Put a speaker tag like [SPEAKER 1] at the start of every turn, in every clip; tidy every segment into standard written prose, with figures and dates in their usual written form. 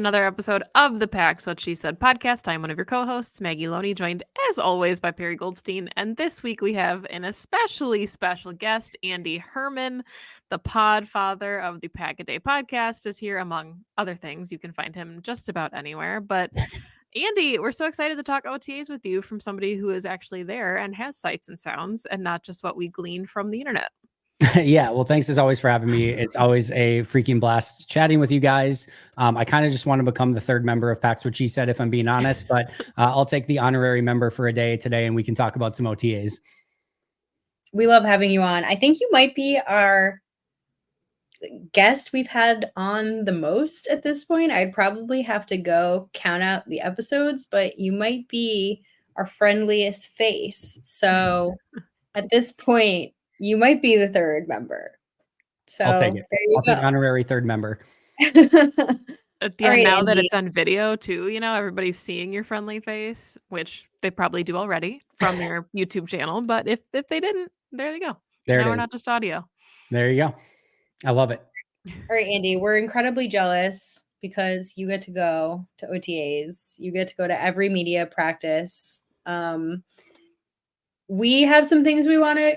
[SPEAKER 1] Another episode of the Pax What She Said podcast. I'm one of your co-hosts, Maggie Loney, joined as always by Perry Goldstein. And this week we have an especially special guest, Andy Herman, the pod father of the Pack a Day podcast, is here among other things. You can find him just about anywhere. But Andy, we're so excited to talk OTAs with you from somebody who is actually there and has sights and sounds and not just what we glean from the internet.
[SPEAKER 2] Yeah, well, thanks as always for having me. It's always a freaking blast chatting with you guys. I kind of just want to become the third member of Pax What She Said, if I'm being honest, but I'll take the honorary member for a day today and we can talk about some OTAs.
[SPEAKER 3] We love having you on. I think you might be our guest we've had on the most at this point. I'd probably have to go count out the episodes, but you might be our friendliest face. So at this point, you might be the third member. So
[SPEAKER 2] I'll take it.
[SPEAKER 3] There you go.
[SPEAKER 2] Take honorary third member.
[SPEAKER 1] Yeah, right, now Andy. That it's on video too, everybody's seeing your friendly face, which they probably do already from your YouTube channel. But if they didn't, there they go.
[SPEAKER 2] There
[SPEAKER 1] now we're not just audio.
[SPEAKER 2] There you go. I love it.
[SPEAKER 3] All right, Andy, we're incredibly jealous because you get to go to OTAs. You get to go to every media practice. We have some things we want to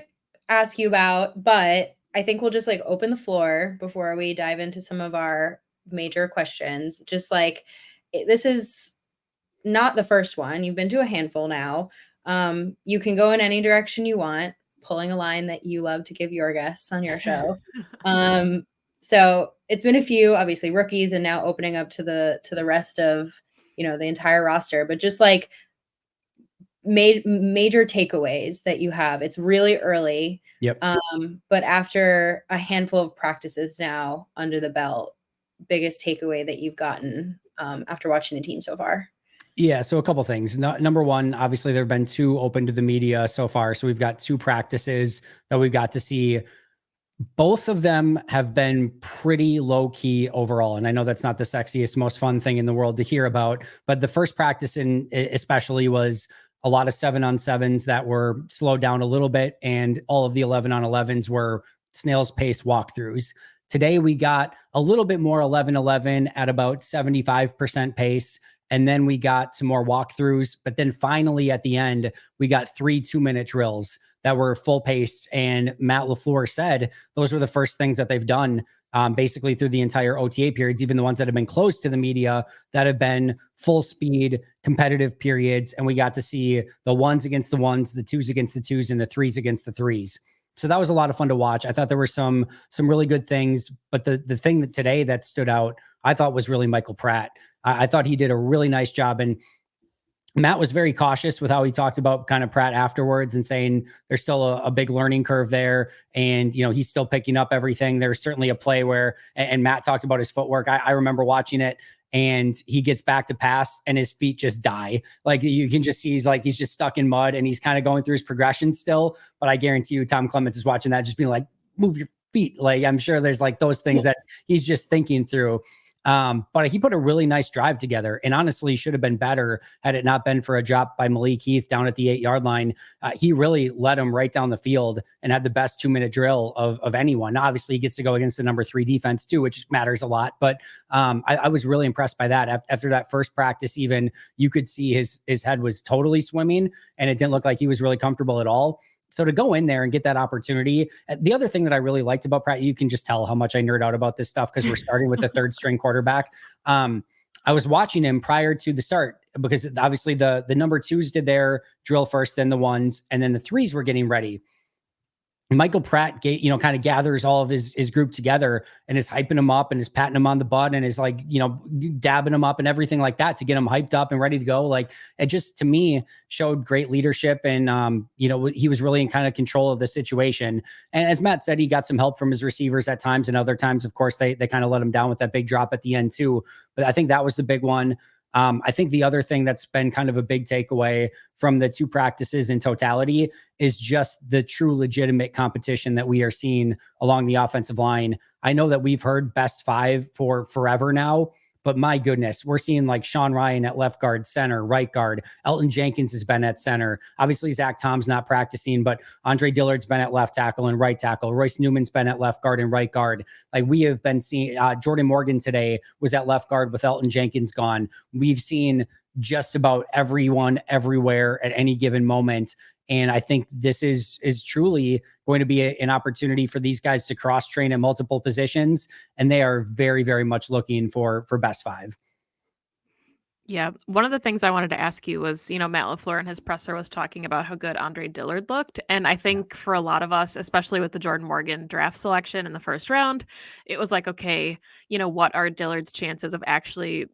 [SPEAKER 3] ask you about, but I think we'll just open the floor before we dive into some of our major questions. Just this is not the first one. You've been to a handful now. You can go in any direction you want, pulling a line that you love to give your guests on your show. So it's been a few, obviously rookies, and now opening up to the rest of, the entire roster, but just major takeaways that you have. It's really early.
[SPEAKER 2] Yep.
[SPEAKER 3] But after a handful of practices now under the belt, biggest takeaway that you've gotten after watching the team so far?
[SPEAKER 2] Yeah, so a couple things. Number one, obviously there have been two open to the media so far. So we've got two practices that we've got to see. Both of them have been pretty low key overall. And I know that's not the sexiest, most fun thing in the world to hear about, but the first practice especially was a lot of 7-on-7s that were slowed down a little bit. And all of the 11-on-11s were snail's pace walkthroughs. Today, we got a little bit more 11-11 at about 75% pace. And then we got some more walkthroughs. But then finally at the end, we got 3 2-minute drills that were full paced. And Matt LaFleur said those were the first things that they've done basically through the entire OTA periods, even the ones that have been closed to the media, that have been full speed competitive periods. And we got to see the ones against the ones, the twos against the twos, and the threes against the threes. So that was a lot of fun to watch. I thought there were some really good things, but the thing that today that stood out, I thought was really Michael Pratt. I thought he did a really nice job. And Matt was very cautious with how he talked about kind of Pratt afterwards and saying there's still a big learning curve there. And, he's still picking up everything. There's certainly a play where, and Matt talked about his footwork. I remember watching it and he gets back to pass and his feet just die. Like you can just see, he's just stuck in mud and he's kind of going through his progression still. But I guarantee you, Tom Clements is watching that, just being like, move your feet. Like, I'm sure there's those things that he's just thinking through. But he put a really nice drive together and honestly should have been better had it not been for a drop by Malik Heath down at the 8-yard line. He really led him right down the field and had the best 2-minute drill of anyone. Now, obviously, he gets to go against the number 3 defense too, which matters a lot. But I was really impressed by that. After that first practice, even you could see his head was totally swimming and it didn't look like he was really comfortable at all. So to go in there and get that opportunity, the other thing that I really liked about Pratt, you can just tell how much I nerd out about this stuff because we're starting with the third string quarterback. I was watching him prior to the start because obviously the number 2s did their drill first, then the 1s, and then the 3s were getting ready. Michael Pratt, kind of gathers all of his group together and is hyping him up and is patting him on the butt and is dabbing him up and everything like that to get him hyped up and ready to go. Like it just, to me, showed great leadership and, he was really in kind of control of the situation. And as Matt said, he got some help from his receivers at times and other times, of course, they kind of let him down with that big drop at the end too. But I think that was the big one. I think the other thing that's been kind of a big takeaway from the two practices in totality is just the true legitimate competition that we are seeing along the offensive line. I know that we've heard best 5 for forever now, But my goodness, we're seeing like Sean Ryan at left guard, center, right guard. Elton Jenkins has been at center. Obviously, Zach Tom's not practicing, but Andre Dillard's been at left tackle and right tackle. Royce Newman's been at left guard and right guard. Like we have been seeing, Jordan Morgan today was at left guard with Elton Jenkins gone. We've seen just about everyone everywhere at any given moment. And I think this is truly going to be an opportunity for these guys to cross train in multiple positions. And they are very, very much looking for best five.
[SPEAKER 1] Yeah. One of the things I wanted to ask you was, Matt LaFleur in his presser was talking about how good Andre Dillard looked. And I think for a lot of us, especially with the Jordan Morgan draft selection in the first round, it was like, okay, what are Dillard's chances of actually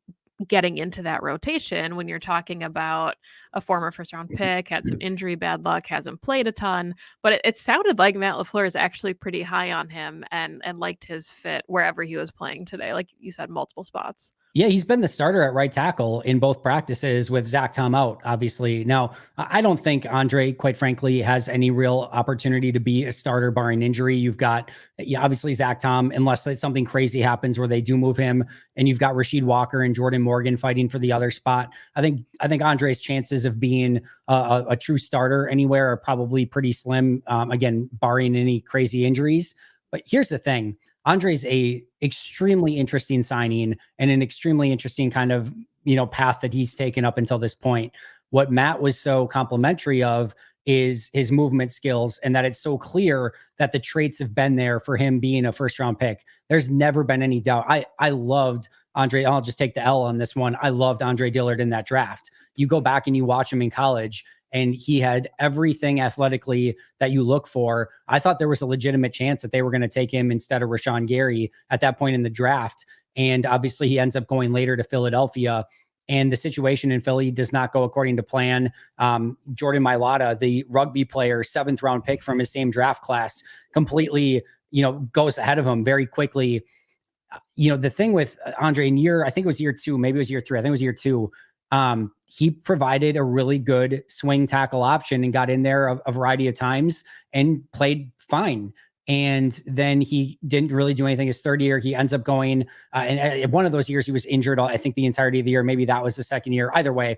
[SPEAKER 1] getting into that rotation when you're talking about a former first round pick, had some injury bad luck, hasn't played a ton, but it sounded like Matt LaFleur is actually pretty high on him and liked his fit wherever he was playing today. Like you said, multiple spots.
[SPEAKER 2] Yeah, he's been the starter at right tackle in both practices with Zach Tom out, obviously. Now, I don't think Andre, quite frankly, has any real opportunity to be a starter barring injury. You've got, obviously, Zach Tom, unless something crazy happens where they do move him, and you've got Rasheed Walker and Jordan Morgan fighting for the other spot. I think Andre's chances of being a true starter anywhere are probably pretty slim, again, barring any crazy injuries. But here's the thing. Andre's a extremely interesting signing and an extremely interesting kind of, path that he's taken up until this point. What Matt was so complimentary of is his movement skills and that it's so clear that the traits have been there for him being a first round pick. There's never been any doubt. I loved Andre. I'll just take the L on this one. I loved Andre Dillard in that draft. You go back and you watch him in college, and he had everything athletically that you look for. I thought there was a legitimate chance that they were going to take him instead of Rashawn Gary at that point in the draft. And obviously he ends up going later to Philadelphia. And the situation in Philly does not go according to plan. Jordan Mailata, the rugby player, 7th round pick from his same draft class, completely, goes ahead of him very quickly. The thing with Andre in I think it was year 2, maybe it was year 3. I think it was year 2. He provided a really good swing tackle option and got in there a variety of times and played fine. And then he didn't really do anything his third year. He ends up going, and one of those years he was injured, I think the entirety of the year. Maybe that was the second year. Either way,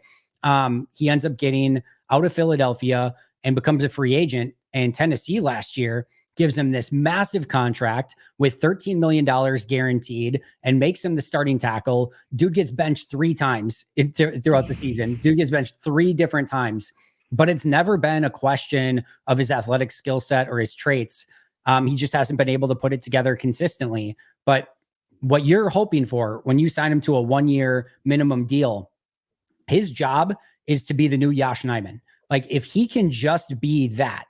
[SPEAKER 2] he ends up getting out of Philadelphia and becomes a free agent. And Tennessee last year gives him this massive contract with $13 million guaranteed and makes him the starting tackle. Dude gets benched 3 times throughout the season. Dude gets benched 3 different times, but it's never been a question of his athletic skill set or his traits. He just hasn't been able to put it together consistently. But what you're hoping for when you sign him to a 1-year minimum deal, his job is to be the new Yosh Nijman. Like if he can just be that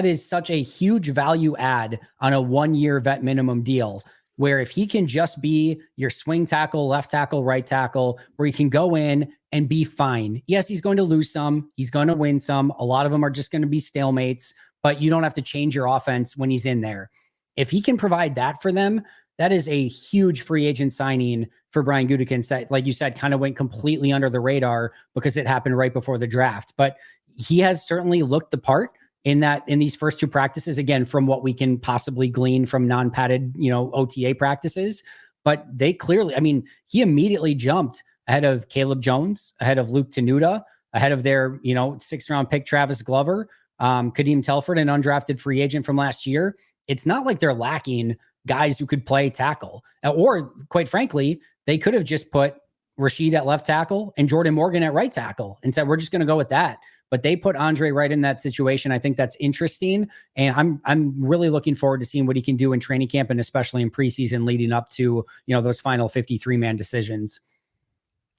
[SPEAKER 2] is such a huge value add on a 1-year vet minimum deal, where if he can just be your swing tackle, left tackle, right tackle, where he can go in and be fine. Yes, he's going to lose some. He's going to win some. A lot of them are just going to be stalemates, but you don't have to change your offense when he's in there. If he can provide that for them, that is a huge free agent signing for Brian Gutekunst that, like you said, kind of went completely under the radar because it happened right before the draft. But he has certainly looked the part in these first 2 practices, again, from what we can possibly glean from non-padded, OTA practices. But they clearly, he immediately jumped ahead of Caleb Jones, ahead of Luke Tenuta, ahead of their, 6th round pick, Travis Glover, Kadeem Telford, an undrafted free agent from last year. It's not like they're lacking guys who could play tackle, or quite frankly, they could have just put Rasheed at left tackle and Jordan Morgan at right tackle and said, we're just going to go with that. But they put Andre right in that situation. I think that's interesting. And I'm really looking forward to seeing what he can do in training camp and especially in preseason leading up to, those final 53-man decisions.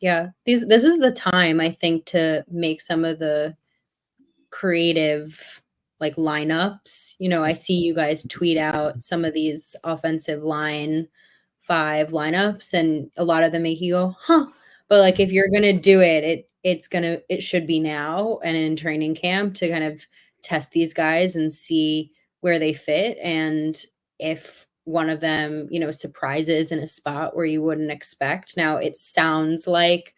[SPEAKER 3] Yeah. This is the time, I think, to make some of the creative lineups. I see you guys tweet out some of these offensive line 5 lineups, and a lot of them make you go, huh. But if you're going to do it, it should be now and in training camp to kind of test these guys and see where they fit. And if one of them, surprises in a spot where you wouldn't expect. Now it sounds like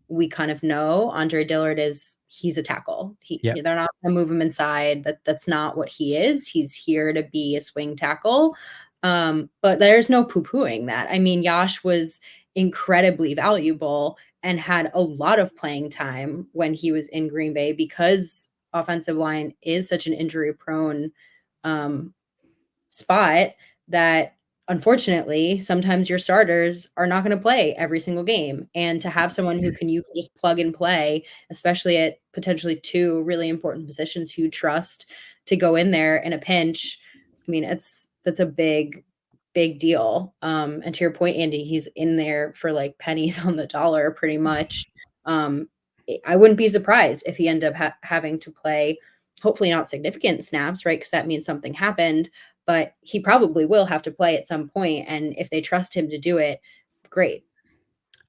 [SPEAKER 3] we kind of know Andre Dillard he's a tackle. They're not going to move him inside. That's not what he is. He's here to be a swing tackle. But there's no poo-pooing that. Yosh was incredibly valuable and had a lot of playing time when he was in Green Bay, because offensive line is such an injury prone spot that unfortunately sometimes your starters are not going to play every single game. And to have someone who you can just plug and play, especially at potentially two really important positions who you trust to go in there in a pinch, I mean, that's a big deal. And to your point, Andy, he's in there for like pennies on the dollar pretty much. I wouldn't be surprised if he ended up having to play, hopefully not significant snaps, right? Because that means something happened, but he probably will have to play at some point. And if they trust him to do it, great.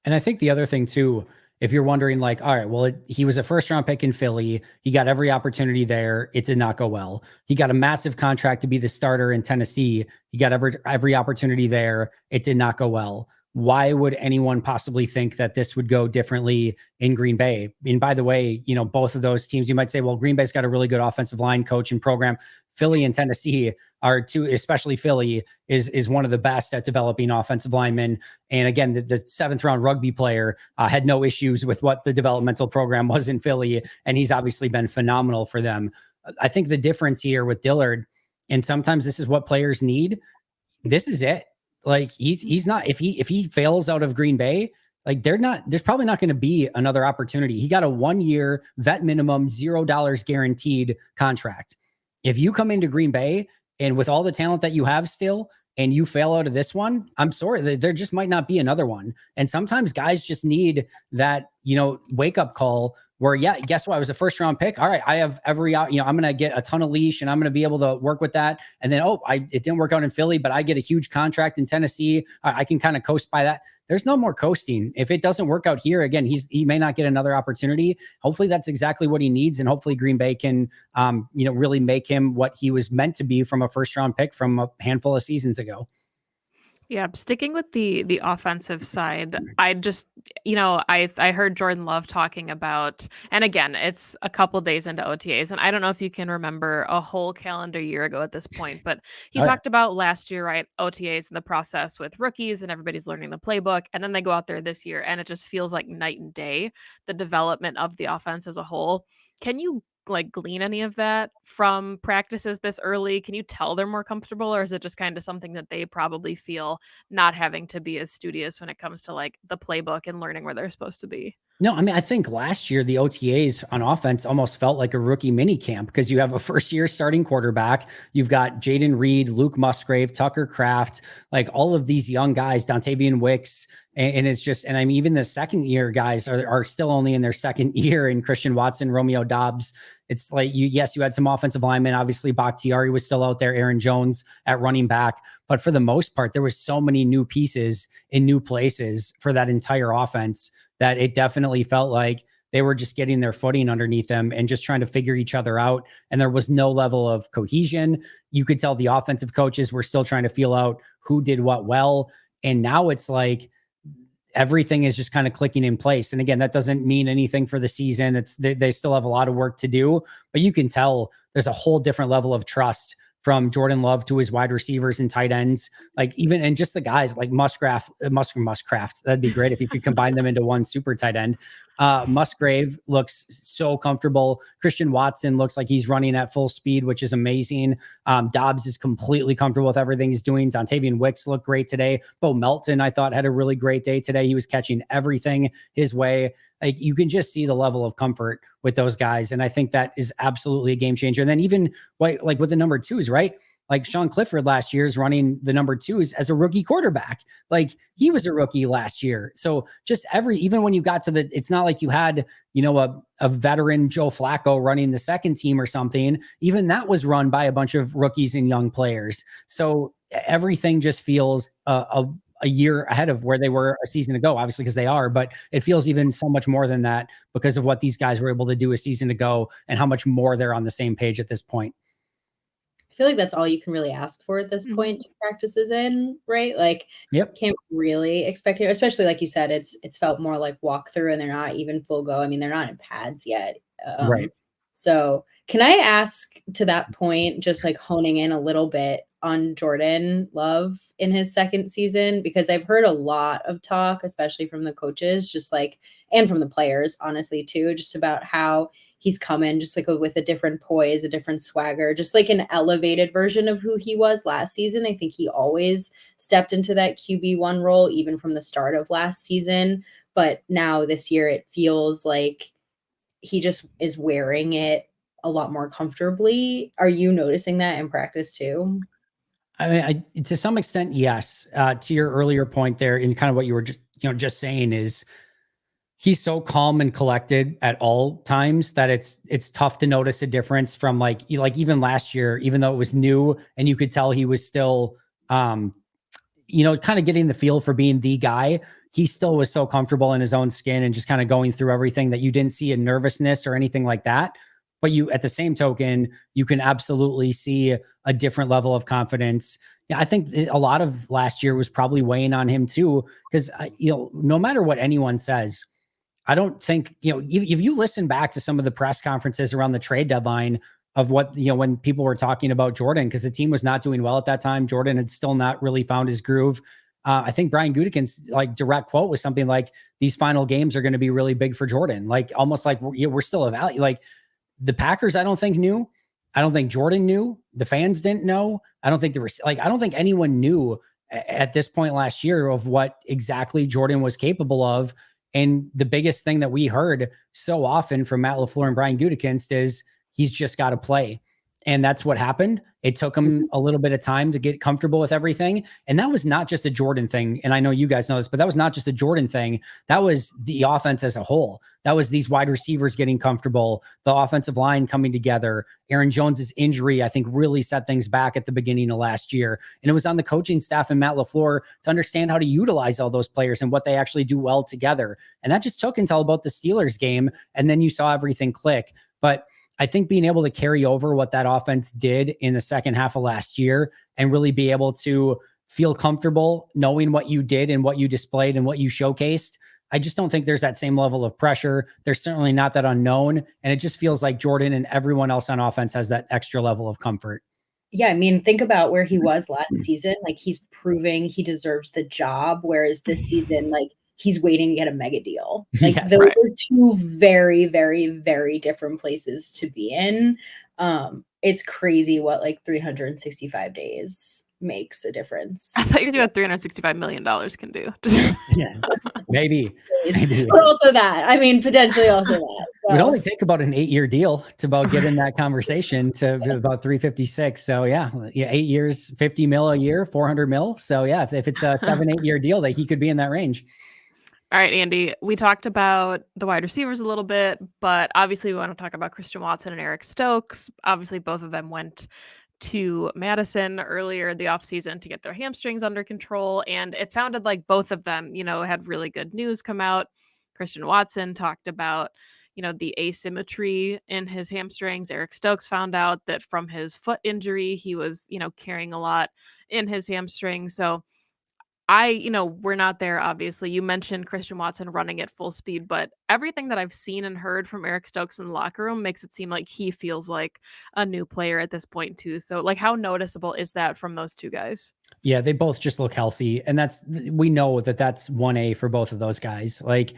[SPEAKER 2] And I think the other thing too, if you're wondering like, all right, well, he was a first round pick in Philly. He got every opportunity there. It did not go well. He got a massive contract to be the starter in Tennessee. He got every opportunity there. It did not go well. Why would anyone possibly think that this would go differently in Green Bay? And by the way, you know, both of those teams, you might say, well, Green Bay's got a really good offensive line coach and program. Philly and Tennessee are two, especially Philly is one of the best at developing offensive linemen. And again, the seventh round rugby player had no issues with what the developmental program was in Philly. And he's obviously been phenomenal for them. I think the difference here with Dillard, and sometimes this is what players need, this is it. Like he's not, if he fails out of Green Bay, like there's probably not going to be another opportunity. He got a 1 year vet minimum, $0 guaranteed contract. If you come into Green Bay and with all the talent that you have still, and you fail out of this one, I'm sorry, there just might not be another one. And sometimes guys just need that, you know, wake up call where, yeah, guess what? I was a first round pick. All right. I have every, you know, I'm going to get a ton of leash and I'm going to be able to work with that. And then, it didn't work out in Philly, but I get a huge contract in Tennessee. I can kind of coast by that. There's no more coasting. If it doesn't work out here, again, he may not get another opportunity. Hopefully that's exactly what he needs. And hopefully Green Bay can, you know, really make him what he was meant to be from a first round pick from a handful of seasons ago.
[SPEAKER 1] Yeah, sticking with the offensive side, I just, you know, I heard Jordan Love talking about, and again, it's a couple days into OTAs, and I don't know if you can remember a whole calendar year ago at this point, but he talked about last year, right? OTAs and the process with rookies and everybody's learning the playbook, and then they go out there this year, and it just feels like night and day, the development of the offense as a whole. Can you like glean any of that from practices this early? Can you tell they're more comfortable, or is it just kind of something that they probably feel not having to be as studious when it comes to like the playbook and learning where they're supposed to be?
[SPEAKER 2] No, I mean, I think last year the OTAs on offense almost felt like a rookie mini camp because you have a first year starting quarterback. You've got Jaden Reed, Luke Musgrave, Tucker Kraft, like all of these young guys, Dontavian Wicks. And it's just, and I mean, even the second year guys are still only in their second year, in Christian Watson, Romeo Dobbs. It's like, you had some offensive linemen. Obviously, Bakhtiari was still out there, Aaron Jones at running back. But for the most part, there was so many new pieces in new places for that entire offense that it definitely felt like they were just getting their footing underneath them and just trying to figure each other out. And there was no level of cohesion. You could tell the offensive coaches were still trying to feel out who did what well. And now it's like everything is just kind of clicking in place. And again, that doesn't mean anything for the season. They still have a lot of work to do, but you can tell there's a whole different level of trust from Jordan Love to his wide receivers and tight ends, like even, and just the guys like Muscraft. That'd be great if you could combine them into one super tight end. Musgrave looks so comfortable. Christian Watson looks like he's running at full speed, which is amazing. Dobbs is completely comfortable with everything he's doing. Dontavian Wicks looked great today. Bo Melton, I thought, had a really great day today. He was catching everything his way. Like you can just see the level of comfort with those guys. And I think that is absolutely a game changer. And then even like with the number twos, right? Like Sean Clifford last year is running the number twos as a rookie quarterback. Like he was a rookie last year. So just even when you got to it's not like you had, you know, a veteran Joe Flacco running the second team or something. Even that was run by a bunch of rookies and young players. So everything just feels a year ahead of where they were a season ago, obviously, because they are, but it feels even so much more than that because of what these guys were able to do a season ago and how much more they're on the same page at this point.
[SPEAKER 3] I feel like that's all you can really ask for at this point to practices in, right? Like, can't really expect it, especially like you said, it's felt more like walkthrough and they're not even full go. I mean, they're not in pads yet.
[SPEAKER 2] Right.
[SPEAKER 3] So can I ask to that point, just like honing in a little bit, on Jordan Love in his second season? Because I've heard a lot of talk, especially from the coaches, just like, and from the players, honestly, too, just about how he's come in just like with a different poise, a different swagger, just like an elevated version of who he was last season. I think he always stepped into that QB1 role, even from the start of last season. But now this year, it feels like he just is wearing it a lot more comfortably. Are you noticing that in practice too?
[SPEAKER 2] I mean, to some extent, yes. To your earlier point there, and kind of what you were just saying is he's so calm and collected at all times that it's tough to notice a difference from like even last year, even though it was new and you could tell he was still kind of getting the feel for being the guy. He still was so comfortable in his own skin and just kind of going through everything that you didn't see a nervousness or anything like that. But you, at the same token, you can absolutely see a different level of confidence. Yeah, I think a lot of last year was probably weighing on him too, because no matter what anyone says, I don't think, if you listen back to some of the press conferences around the trade deadline of what, when people were talking about Jordan, because the team was not doing well at that time, Jordan had still not really found his groove. I think Brian Gutekunst's like direct quote was something like, "These final games are going to be really big for Jordan." Like almost like we're still a value. Like the Packers, I don't think knew. I don't think Jordan knew. The fans didn't know. I don't think there was I don't think anyone knew at this point last year of what exactly Jordan was capable of. And the biggest thing that we heard so often from Matt LaFleur and Brian Gutekunst is he's just got to play. And that's what happened. It took him a little bit of time to get comfortable with everything. And that was not just a Jordan thing. And I know you guys know this, but that was not just a Jordan thing. That was the offense as a whole. That was these wide receivers getting comfortable, the offensive line coming together. Aaron Jones's injury, I think, really set things back at the beginning of last year. And it was on the coaching staff and Matt LaFleur to understand how to utilize all those players and what they actually do well together. And that just took until about the Steelers game. And then you saw everything click. But I think being able to carry over what that offense did in the second half of last year and really be able to feel comfortable knowing what you did and what you displayed and what you showcased, I just don't think there's that same level of pressure. There's certainly not that unknown. And it just feels like Jordan and everyone else on offense has that extra level of comfort.
[SPEAKER 3] Yeah, I mean, think about where he was last season. Like he's proving he deserves the job, whereas this season, like he's waiting to get a mega deal. Like
[SPEAKER 2] Yes,
[SPEAKER 3] those
[SPEAKER 1] right.
[SPEAKER 3] are two very, very, very different places to be in. It's crazy what like 365 days makes a difference.
[SPEAKER 1] I thought you were doing what $365 million can do.
[SPEAKER 2] Yeah, maybe.
[SPEAKER 3] But also that. I mean, potentially also that. So.
[SPEAKER 2] It would only take about an 8-year deal to about get in that conversation to about 356. So yeah, 8 years, 50 mil a year, 400 mil. So yeah, if it's a 7-8 year deal, that he could be in that range.
[SPEAKER 1] All right, Andy, we talked about the wide receivers a little bit, but obviously we want to talk about Christian Watson and Eric Stokes. Obviously, both of them went to Madison earlier the offseason to get their hamstrings under control. And it sounded like both of them, had really good news come out. Christian Watson talked about, the asymmetry in his hamstrings. Eric Stokes found out that from his foot injury, he was, carrying a lot in his hamstrings. So we're not there, obviously. You mentioned Christian Watson running at full speed, but everything that I've seen and heard from Eric Stokes in the locker room makes it seem like he feels like a new player at this point, too. So, like, how noticeable is that from those two guys?
[SPEAKER 2] Yeah, they both just look healthy. And we know that's 1A for both of those guys. Like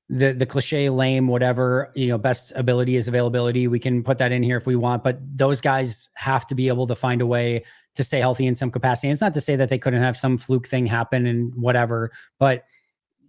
[SPEAKER 2] the cliche, lame, whatever, best ability is availability. We can put that in here if we want, but those guys have to be able to find a way to stay healthy in some capacity. And it's not to say that they couldn't have some fluke thing happen and whatever, but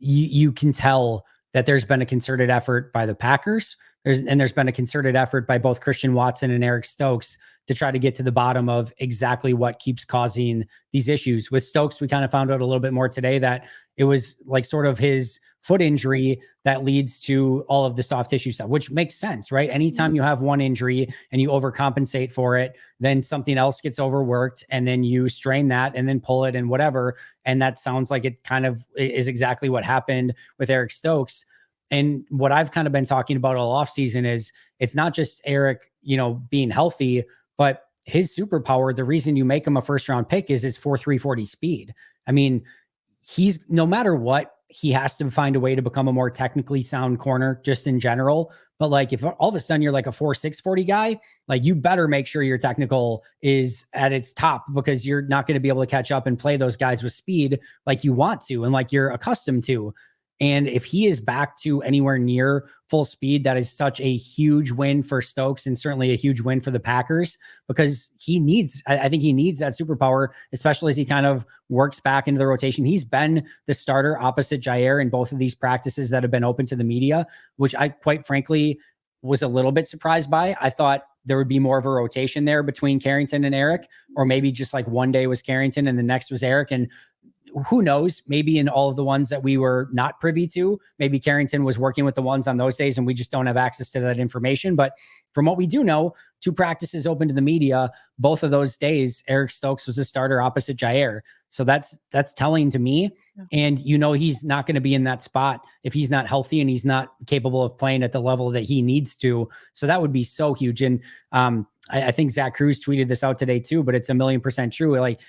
[SPEAKER 2] you can tell that there's been a concerted effort by the Packers. There's been a concerted effort by both Christian Watson and Eric Stokes to try to get to the bottom of exactly what keeps causing these issues. With Stokes, we kind of found out a little bit more today that it was like sort of his foot injury that leads to all of the soft tissue stuff, which makes sense, right? Anytime you have one injury and you overcompensate for it, then something else gets overworked and then you strain that and then pull it and whatever. And that sounds like it kind of is exactly what happened with Eric Stokes. And what I've kind of been talking about all offseason is it's not just Eric, being healthy, but his superpower, the reason you make him a first round pick is his 4.3 40 speed. I mean, he's no matter what, he has to find a way to become a more technically sound corner just in general. But like, if all of a sudden you're like a 4.6 40 guy, like you better make sure your technical is at its top, because you're not going to be able to catch up and play those guys with speed like you want to and like you're accustomed to. And if he is back to anywhere near full speed, that is such a huge win for Stokes and certainly a huge win for the Packers, because he needs, I think he needs that superpower, especially as he kind of works back into the rotation. He's been the starter opposite Jair in both of these practices that have been open to the media, which I quite frankly was a little bit surprised by. I thought there would be more of a rotation there between Carrington and Eric, or maybe just like one day was Carrington and the next was Eric. And who knows, maybe in all of the ones that we were not privy to, maybe Carrington was working with the ones on those days and we just don't have access to that information. But from what we do know, 2 practices open to the media, both of those days, Eric Stokes was a starter opposite Jair. So that's telling to me. And he's not going to be in that spot if he's not healthy and he's not capable of playing at the level that he needs to. So that would be so huge. And I think Zach Cruz tweeted this out today too, but it's 1,000,000% true. Like,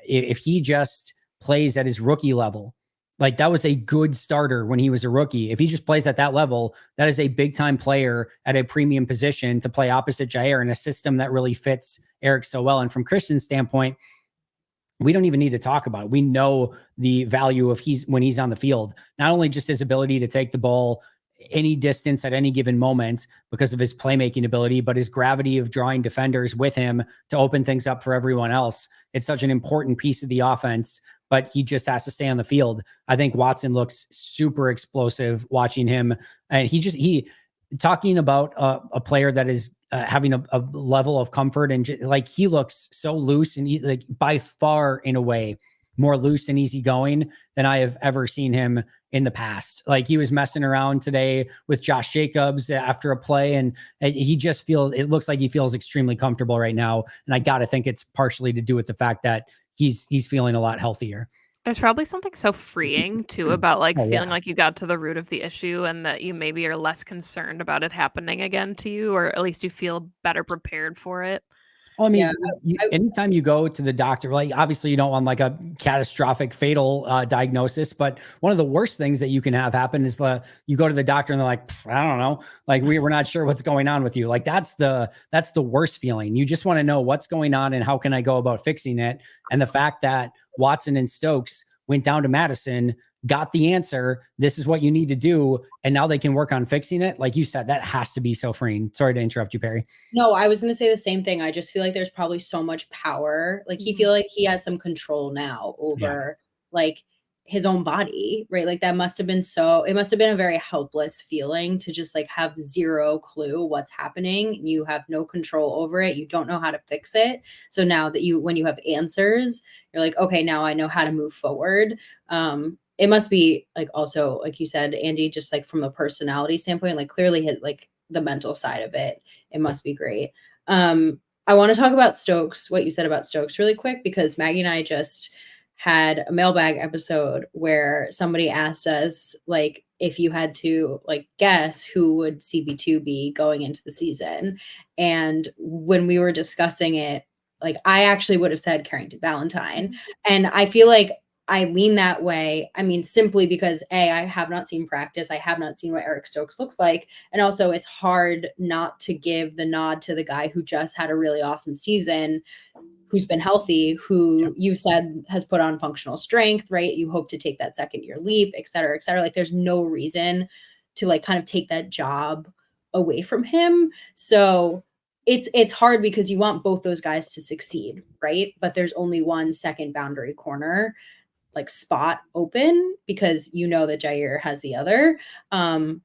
[SPEAKER 2] if he just plays at his rookie level, like that was a good starter when he was a rookie. If he just plays at that level, that is a big time player at a premium position to play opposite Jair in a system that really fits Eric so well. And from Christian's standpoint, we don't even need to talk about it. We know the value of when he's on the field, not only just his ability to take the ball any distance at any given moment because of his playmaking ability, but his gravity of drawing defenders with him to open things up for everyone else. It's such an important piece of the offense, but he just has to stay on the field. I think Watson looks super explosive watching him. And he talking about a player that is having a level of comfort, and like he looks so loose and like by far in a way more loose and easygoing than I have ever seen him in the past. Like he was messing around today with Josh Jacobs after a play, and it looks like he feels extremely comfortable right now. And I got to think it's partially to do with the fact that he's feeling a lot healthier.
[SPEAKER 1] There's probably something so freeing too about feeling like you got to the root of the issue and that you maybe are less concerned about it happening again to you, or at least you feel better prepared for it.
[SPEAKER 2] Well, I mean, anytime you go to the doctor, like obviously you don't want like a catastrophic fatal diagnosis, but one of the worst things that you can have happen is you go to the doctor and they're like, I don't know, like we're not sure what's going on with you. Like that's the worst feeling. You just want to know what's going on and how can I go about fixing it. And the fact that Watson and Stokes went down to Madison, got the answer, this is what you need to do, and now they can work on fixing it. Like you said, that has to be so freeing. Sorry to interrupt you, Perry.
[SPEAKER 3] No, I was going to say the same thing. I just feel like there's probably so much power. Like he feel like he has some control now over like his own body, right? Like it must have been a very helpless feeling to just like have zero clue what's happening. You have no control over it. You don't know how to fix it. So now that when you have answers, you're like, okay, now I know how to move forward. It must be like also, like you said, Andy, just like from a personality standpoint, like clearly his, like the mental side of it, it must be great. I want to talk about Stokes, what you said about Stokes really quick, because Maggie and I just had a mailbag episode where somebody asked us, like, if you had to like guess who would CB2 be going into the season. And when we were discussing it, like I actually would have said Carrington Valentine. And I feel like I lean that way. I mean, simply because I have not seen practice. I have not seen what Eric Stokes looks like. And also it's hard not to give the nod to the guy who just had a really awesome season, who's been healthy, who you said has put on functional strength, right? You hope to take that second year leap, et cetera, et cetera. Like there's no reason to like kind of take that job away from him. So it's hard because you want both those guys to succeed, right? But there's only one second boundary corner like spot open because you know that Jair has the other.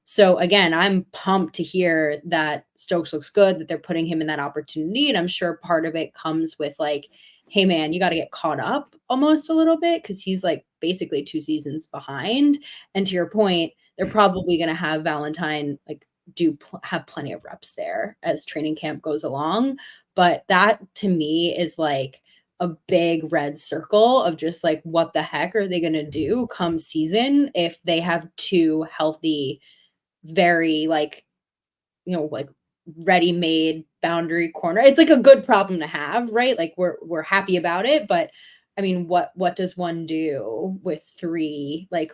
[SPEAKER 3] So again, I'm pumped to hear that Stokes looks good, that they're putting him in that opportunity. And I'm sure part of it comes with like, hey man, you got to get caught up almost a little bit because he's like basically 2 seasons behind. And to your point, they're probably going to have Valentine like have plenty of reps there as training camp goes along. But that to me is like a big red circle of just like, what the heck are they going to do come season if they have 2 healthy, very like, like ready-made boundary corner. It's like a good problem to have, right? Like we're happy about it, but I mean, what does one do with 3 like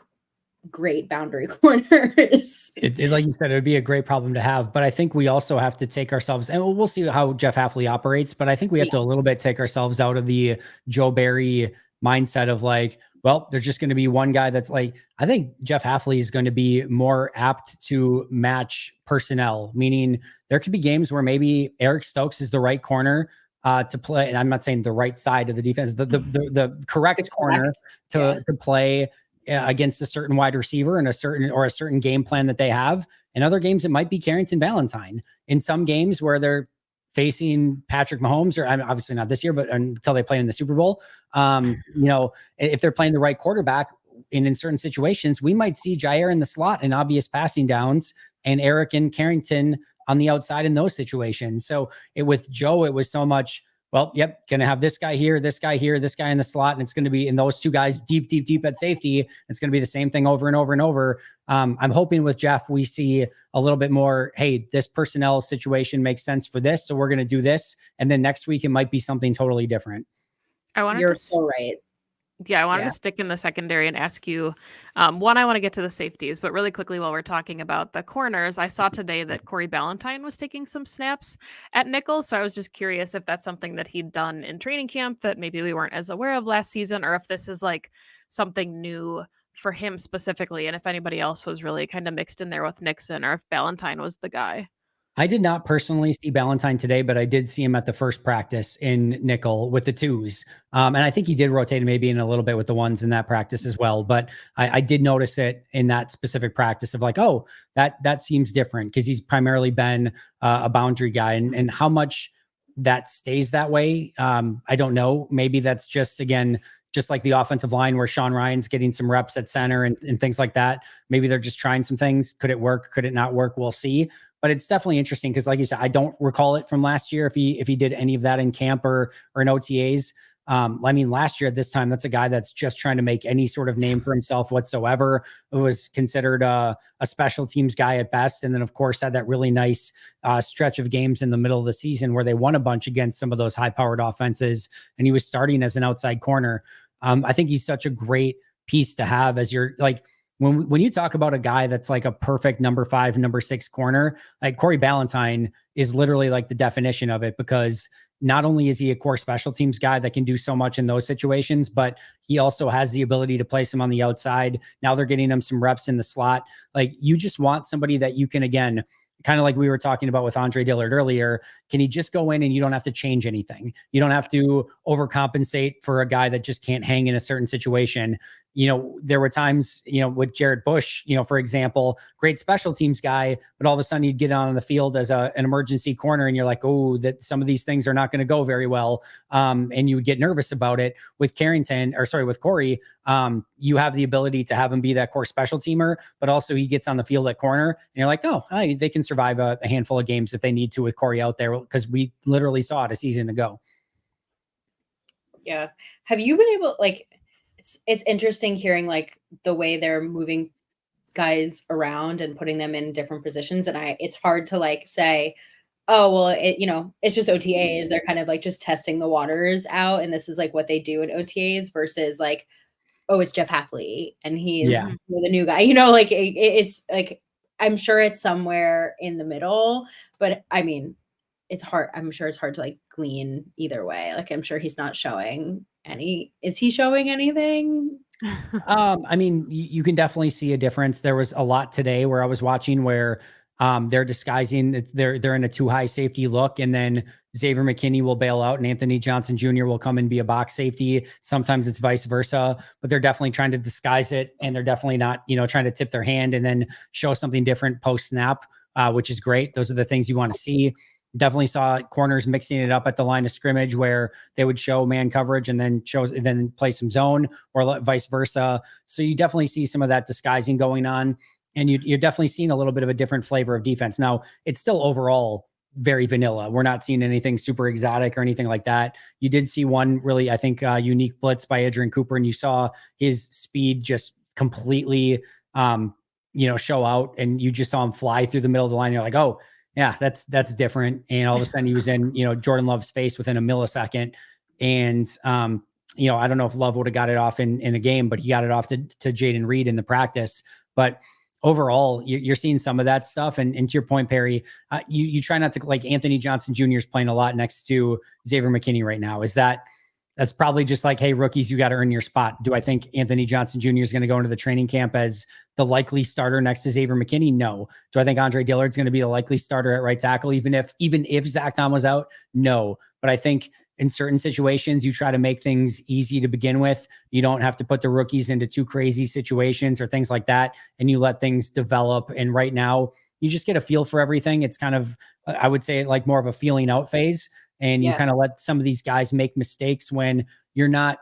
[SPEAKER 3] great boundary corners.
[SPEAKER 2] Like you said, it would be a great problem to have. But I think we also have to take ourselves, and we'll see how Jeff Halfley operates. But I think we have to a little bit take ourselves out of the Joe Barry mindset of like, well, there's just going to be one guy that's like, I think Jeff Halfley is going to be more apt to match personnel, meaning there could be games where maybe Eric Stokes is the right corner to play. And I'm not saying the right side of the defense, the correct corner to play against a certain wide receiver and a certain game plan that they have. In other games, it might be Carrington Valentine. In some games where they're facing Patrick Mahomes, or obviously not this year, but until they play in the Super Bowl, if they're playing the right quarterback in certain situations, we might see Jair in the slot and obvious passing downs and Eric and Carrington on the outside in those situations. So with Joe, it was so much, well, yep, going to have this guy here, this guy here, this guy in the slot, and it's going to be in those two guys deep at safety. It's going to be the same thing over and over and over. I'm hoping with Jeff, we see a little bit more, hey, this personnel situation makes sense for this, so we're going to do this. And then next week, it might be something totally different.
[SPEAKER 3] You're so right.
[SPEAKER 1] Yeah, I wanted to stick in the secondary and ask you, one, I want to get to the safeties, but really quickly while we're talking about the corners, I saw today that Corey Ballantyne was taking some snaps at nickel. So I was just curious if that's something that he'd done in training camp that maybe we weren't as aware of last season, or if this is like something new for him specifically, and if anybody else was really kind of mixed in there with Nixon, or if Ballantyne was the guy.
[SPEAKER 2] I did not personally see Ballantyne today, but I did see him at the first practice in nickel with the twos. And I think he did rotate maybe in a little bit with the ones in that practice as well. But I did notice it in that specific practice of like, oh, that seems different because he's primarily been a boundary guy, and how much that stays that way. I don't know. Maybe that's just, again, just like the offensive line where Sean Ryan's getting some reps at center and things like that. Maybe they're just trying some things. Could it work? Could it not work? We'll see. But it's definitely interesting because, like you said, I don't recall it from last year if he did any of that in camp or in OTAs. I mean, last year at this time, that's a guy that's just trying to make any sort of name for himself whatsoever. It was considered a special teams guy at best. And then, of course, had that really nice stretch of games in the middle of the season where they won a bunch against some of those high-powered offenses. And he was starting as an outside corner. I think he's such a great piece to have as you're like, when you talk about a guy that's like a perfect number 5, number 6 corner, like Corey Ballantyne is literally like the definition of it, because not only is he a core special teams guy that can do so much in those situations, but he also has the ability to place him on the outside. Now they're getting him some reps in the slot. Like, you just want somebody that you can, again, kind of like we were talking about with Andre Dillard earlier, can he just go in and you don't have to change anything? You don't have to overcompensate for a guy that just can't hang in a certain situation. There were times, with Jared Bush, for example, great special teams guy, but all of a sudden you'd get on the field as an emergency corner and you're like, oh, that some of these things are not going to go very well. And you would get nervous about it. With Corey, you have the ability to have him be that core special teamer, but also he gets on the field at corner and you're like, oh, they can survive a handful of games if they need to with Corey out there, because we literally saw it a season ago.
[SPEAKER 3] Yeah. Have you been able, like, it's interesting hearing like the way they're moving guys around and putting them in different positions. And it's hard to like say, oh, well, it's just OTAs. They're kind of like just testing the waters out. And this is like what they do in OTAs versus like, oh, it's Jeff Halfley and he's the new guy, like it's like, I'm sure it's somewhere in the middle, but I mean, it's hard. I'm sure it's hard to like glean either way. Like, I'm sure he's not showing is he showing anything?
[SPEAKER 2] I mean, you can definitely see a difference. There was a lot today where I was watching where they're disguising, they're in a too high safety look, and then Xavier McKinney will bail out and Anthony Johnson Jr. will come and be a box safety. Sometimes it's vice versa, but they're definitely trying to disguise it, and they're definitely not, trying to tip their hand and then show something different post snap, which is great. Those are the things you want to see. Definitely saw corners mixing it up at the line of scrimmage where they would show man coverage and then play some zone, or vice versa. So you definitely see some of that disguising going on, and you're definitely seeing a little bit of a different flavor of defense. Now, it's still overall very vanilla. We're not seeing anything super exotic or anything like that. You did see one really, I think, unique blitz by Adrian Cooper, and you saw his speed just completely, show out, and you just saw him fly through the middle of the line. You're like, oh, yeah, that's different. And all of a sudden he was in, Jordan Love's face within a millisecond. And I don't know if Love would have got it off in a game, but he got it off to Jaden Reed in the practice. But overall, you're seeing some of that stuff. And to your point, Perry, you try not to, like, Anthony Johnson Jr. is playing a lot next to Xavier McKinney right now. That's probably just like, hey, rookies, you got to earn your spot. Do I think Anthony Johnson Jr. is going to go into the training camp as the likely starter next to Xavier McKinney? No. Do I think Andre Dillard's going to be a likely starter at right tackle, even if Zach Tom was out? No. But I think in certain situations, you try to make things easy to begin with. You don't have to put the rookies into too crazy situations or things like that, and you let things develop. And right now, you just get a feel for everything. It's kind of, I would say, like more of a feeling out phase. And you kind of let some of these guys make mistakes when you're not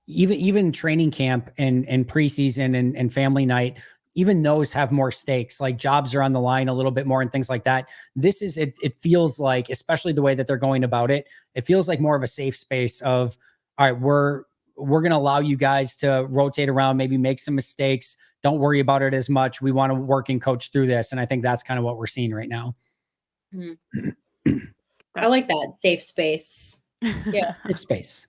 [SPEAKER 2] even training camp and preseason and family night. Even those have more stakes, like jobs are on the line a little bit more and things like that. This is, it feels like, especially the way that they're going about it, it feels like more of a safe space of, all right, we're going to allow you guys to rotate around, maybe make some mistakes. Don't worry about it as much. We want to work and coach through this. And I think that's kind of what we're seeing right now.
[SPEAKER 3] I like that safe space. Yeah.
[SPEAKER 2] Safe space.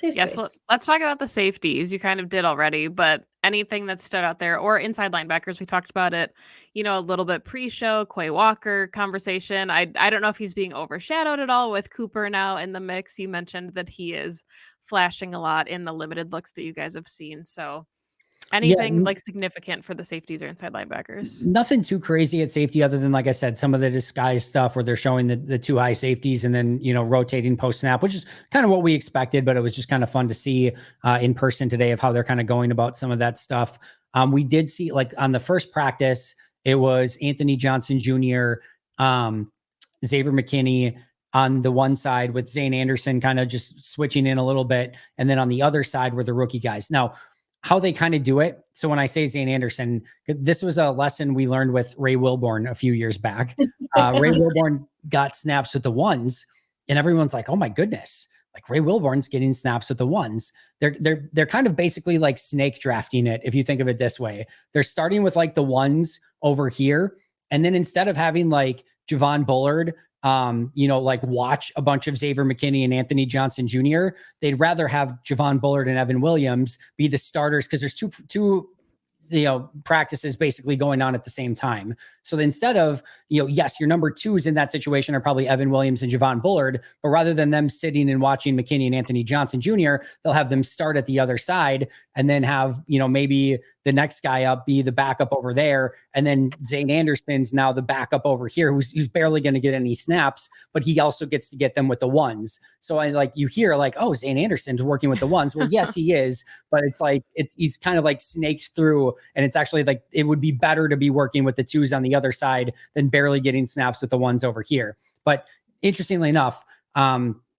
[SPEAKER 1] Yes, let's talk about the safeties. You kind of did already, but anything that stood out there, or inside linebackers, we talked about it, a little bit pre-show, Quay Walker conversation. I don't know if he's being overshadowed at all with Cooper now in the mix. You mentioned that he is flashing a lot in the limited looks that you guys have seen. So anything like significant for the safeties or inside linebackers?
[SPEAKER 2] Nothing too crazy at safety other than, like I said, some of the disguise stuff where they're showing the two high safeties and then, rotating post snap, which is kind of what we expected, but it was just kind of fun to see in person today of how they're kind of going about some of that stuff. We did see, like, on the first practice, it was Anthony Johnson Jr., Xavier McKinney on the one side with Zane Anderson kind of just switching in a little bit. And then on the other side were the rookie guys. Now, how they kind of do it. So when I say Zane Anderson, this was a lesson we learned with Ray Wilborn a few years back. Ray Wilborn got snaps with the ones, and everyone's like, oh my goodness, like Ray Wilborn's getting snaps with the ones. They're kind of basically like snake drafting it. If you think of it this way, they're starting with like the ones over here. And then instead of having like Javon Bullard, like watch a bunch of Xavier McKinney and Anthony Johnson Jr., they'd rather have Javon Bullard and Evan Williams be the starters because there's two practices basically going on at the same time. So instead of, yes, your number twos in that situation are probably Evan Williams and Javon Bullard, but rather than them sitting and watching McKinney and Anthony Johnson Jr., they'll have them start at the other side and then have, maybe the next guy up be the backup over there. And then Zane Anderson's now the backup over here, who's barely going to get any snaps, but he also gets to get them with the ones. So you hear like, oh, Zane Anderson's working with the ones. Well, yes, he is, but it's like, he's kind of like snakes through, and it's actually like, it would be better to be working with the twos on the other side than barely getting snaps with the ones over here. But interestingly enough,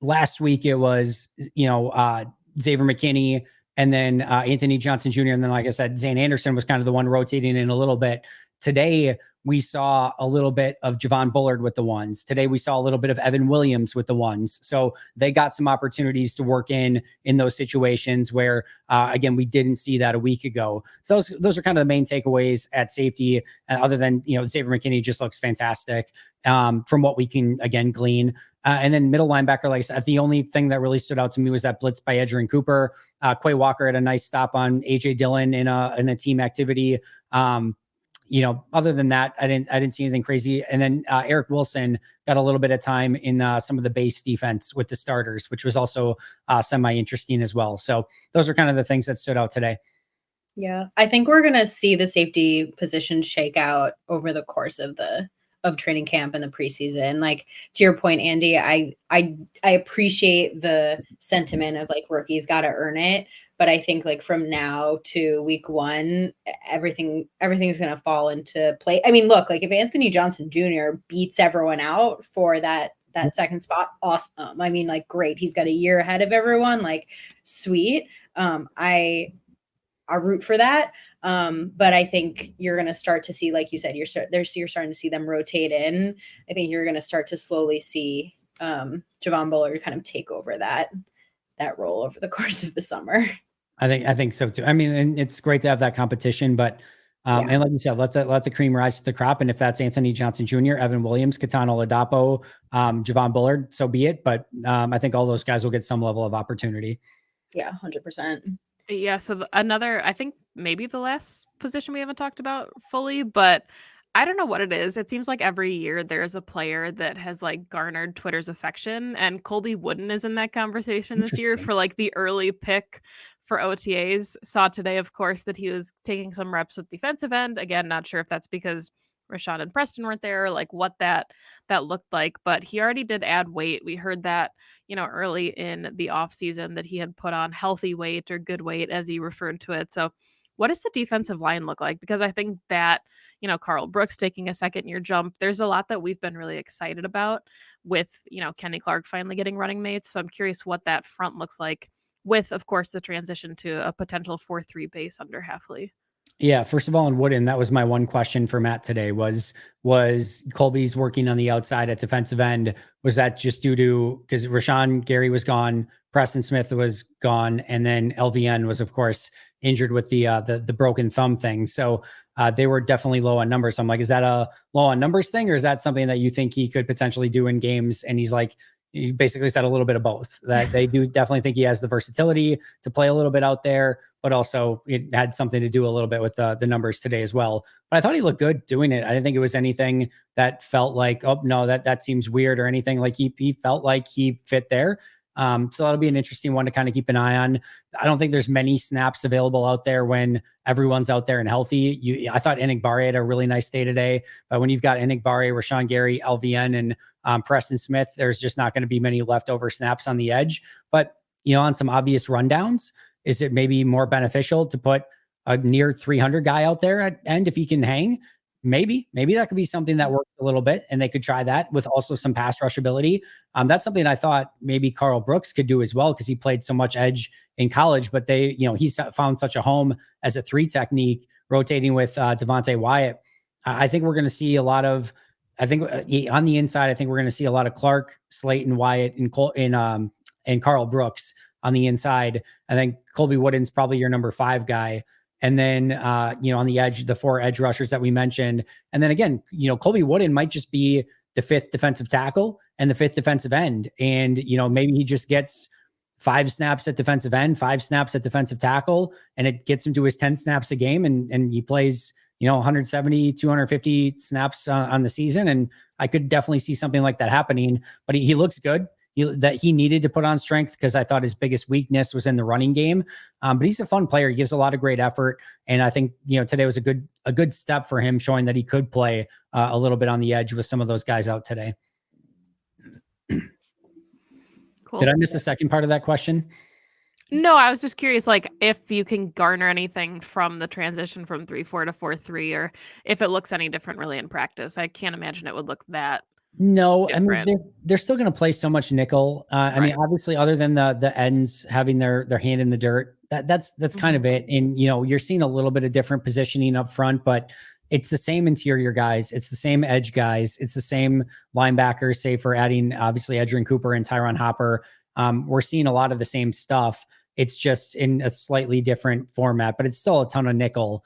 [SPEAKER 2] last week it was, Xavier McKinney, and then Anthony Johnson Jr. And then, like I said, Zane Anderson was kind of the one rotating in a little bit. Today, we saw a little bit of Javon Bullard with the ones. Today, we saw a little bit of Evan Williams with the ones. So they got some opportunities to work in those situations where, again, we didn't see that a week ago. So those are kind of the main takeaways at safety. Other than, Xavier McKinney just looks fantastic from what we can, again, glean. And then middle linebacker, like I said, the only thing that really stood out to me was that blitz by Edgerrin Cooper. Quay Walker had a nice stop on AJ Dillon in a team activity. Other than that, I didn't see anything crazy. And then Eric Wilson got a little bit of time in some of the base defense with the starters, which was also semi-interesting as well. So those are kind of the things that stood out today.
[SPEAKER 3] Yeah, I think we're going to see the safety position shake out over the course of training camp and the preseason. Like, to your point, Andy, I appreciate the sentiment of like rookies got to earn it. But I think like from now to week one, everything is going to fall into play. I mean, look, like if Anthony Johnson Jr. beats everyone out for that second spot, awesome. I mean, like, great. He's got a year ahead of everyone. Like, sweet. I root for that. But I think you're going to start to see, like you said, you're starting to see them rotate in. I think you're going to start to slowly see Javon Bullard kind of take over that role over the course of the summer.
[SPEAKER 2] I think so too. I mean, and it's great to have that competition, but and like you said, let the cream rise to the crop. And if that's Anthony Johnson Jr., Evan Williams, Katana Ladapo, Javon Bullard, so be it. But I think all those guys will get some level of opportunity.
[SPEAKER 3] Yeah, 100%.
[SPEAKER 1] Yeah, so another, I think maybe the last position we haven't talked about fully, but I don't know what it is. It seems like every year there's a player that has like garnered Twitter's affection, and Colby Wooden is in that conversation this year
[SPEAKER 2] Interesting.
[SPEAKER 1] for like the early pick for OTAs. Saw today, of course, that he was taking some reps with defensive end. Again, not sure if that's because Rashawn and Preston weren't there, or like what that looked like, but he already did add weight. We heard that early in the off season that he had put on healthy weight or good weight, as he referred to it. So, what does the defensive line look like? Because I think that, Carl Brooks taking a second year jump, there's a lot that we've been really excited about with, Kenny Clark finally getting running mates. So, I'm curious what that front looks like with, of course, the transition to a potential 4-3 base under Halfley.
[SPEAKER 2] Yeah, first of all, on Wooden, that was my one question for Matt today was Colby's working on the outside at defensive end. Was that just due to because Rashawn Gary was gone, Preston Smith was gone, and then LVN was, of course, injured with the broken thumb thing. So they were definitely low on numbers. So I'm like, is that a low on numbers thing, or is that something that you think he could potentially do in games? And he's like, he basically said a little bit of both, that they do definitely think he has the versatility to play a little bit out there, but also it had something to do a little bit with the numbers today as well. But I thought he looked good doing it. I didn't think it was anything that felt like, oh no, that seems weird or anything. Like he felt like he fit there. So that'll be an interesting one to kind of keep an eye on. I don't think there's many snaps available out there when everyone's out there and healthy. I thought Enigbare had a really nice day today, but when you've got Enigbare, Rashawn Gary, LVN, and Preston Smith, there's just not going to be many leftover snaps on the edge. But on some obvious rundowns, is it maybe more beneficial to put a near 300 guy out there at end if he can hang? Maybe that could be something that works a little bit, and they could try that with also some pass rush ability. That's something I thought maybe Carl Brooks could do as well, because he played so much edge in college, but he's found such a home as a 3 technique rotating with Devontae Wyatt. I think we're going to see a lot of, on the inside, I think we're going to see a lot of Clark, Slayton, Wyatt, and Carl Brooks on the inside. I think Colby Wooden's probably your number 5 guy. And then, on the edge, the 4 edge rushers that we mentioned. And then again, Colby Wooden might just be the 5th defensive tackle and the 5th defensive end. And, maybe he just gets 5 snaps at defensive end, 5 snaps at defensive tackle, and it gets him to his 10 snaps a game. And he plays, 170, 250 snaps on the season. And I could definitely see something like that happening, but he looks good. That he needed to put on strength, because I thought his biggest weakness was in the running game. But he's a fun player. He gives a lot of great effort. And I think, today was a good step for him, showing that he could play a little bit on the edge with some of those guys out today. Cool. Did I miss the second part of that question?
[SPEAKER 1] No, I was just curious, like, if you can garner anything from the transition from 3-4 to 4-3, or if it looks any different really in practice. I can't imagine it would look that.
[SPEAKER 2] No,
[SPEAKER 1] different.
[SPEAKER 2] I mean, they're still going to play so much nickel. I mean, obviously, other than the ends having their hand in the dirt, that's kind of it. And, you're seeing a little bit of different positioning up front, but it's the same interior guys. It's the same edge guys. It's the same linebackers, save for adding, obviously, Edgerrin Cooper and Tyron Hopper. We're seeing a lot of the same stuff. It's just in a slightly different format, but it's still a ton of nickel.